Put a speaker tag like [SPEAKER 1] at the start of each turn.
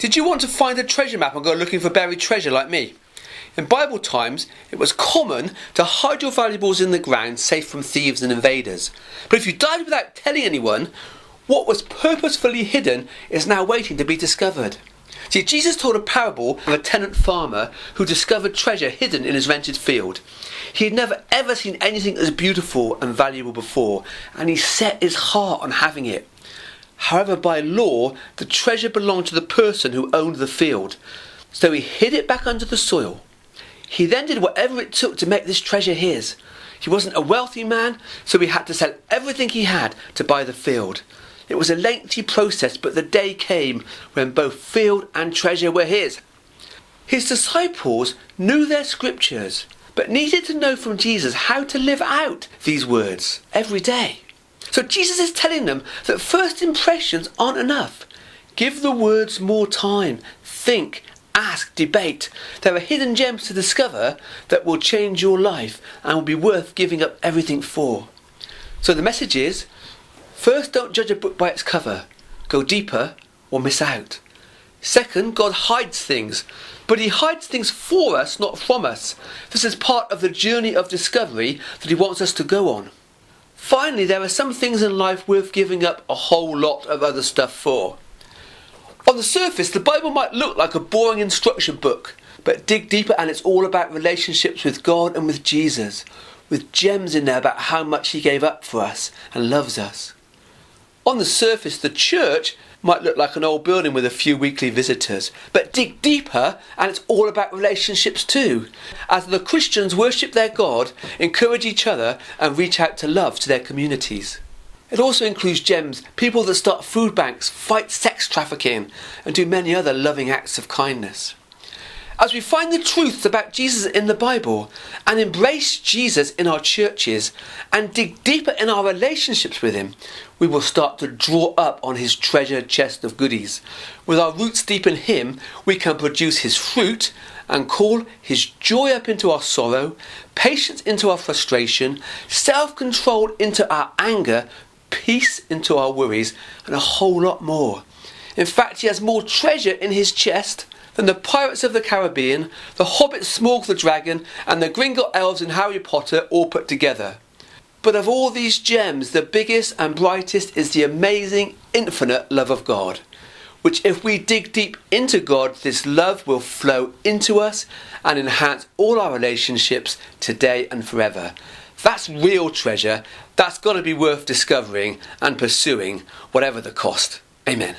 [SPEAKER 1] Did you want to find a treasure map and go looking for buried treasure like me? In Bible times, it was common to hide your valuables in the ground, safe from thieves and invaders. But if you died without telling anyone, what was purposefully hidden is now waiting to be discovered. See, Jesus told a parable of a tenant farmer who discovered treasure hidden in his rented field. He had never ever seen anything as beautiful and valuable before, and he set his heart on having it. However, by law, the treasure belonged to the person who owned the field, so he hid it back under the soil. He then did whatever it took to make this treasure his. He wasn't a wealthy man, so he had to sell everything he had to buy the field. It was a lengthy process, but the day came when both field and treasure were his. His disciples knew their scriptures, but needed to know from Jesus how to live out these words every day. So Jesus is telling them that first impressions aren't enough. Give the words more time. Think, ask, debate. There are hidden gems to discover that will change your life and will be worth giving up everything for. So the message is, first, don't judge a book by its cover. Go deeper or miss out. Second, God hides things, but he hides things for us, not from us. This is part of the journey of discovery that he wants us to go on. Finally, there are some things in life worth giving up a whole lot of other stuff for. On the surface, the Bible might look like a boring instruction book, but dig deeper and it's all about relationships with God and with Jesus, with gems in there about how much he gave up for us and loves us. On the surface, the church might look like an old building with a few weekly visitors, but dig deeper and it's all about relationships too, as the Christians worship their God, encourage each other and reach out to love to their communities. It also includes gems, people that start food banks, fight sex trafficking and do many other loving acts of kindness. As we find the truths about Jesus in the Bible and embrace Jesus in our churches and dig deeper in our relationships with him, we will start to draw up on his treasure chest of goodies. With our roots deep in him, we can produce his fruit and call his joy up into our sorrow, patience into our frustration, self-control into our anger, peace into our worries, and a whole lot more. In fact, he has more treasure in his chest than the Pirates of the Caribbean, the Hobbit Smaug the Dragon, and the Gringot Elves in Harry Potter all put together. But of all these gems, the biggest and brightest is the amazing, infinite love of God, which if we dig deep into God, this love will flow into us and enhance all our relationships today and forever. That's real treasure. That's got to be worth discovering and pursuing, whatever the cost. Amen.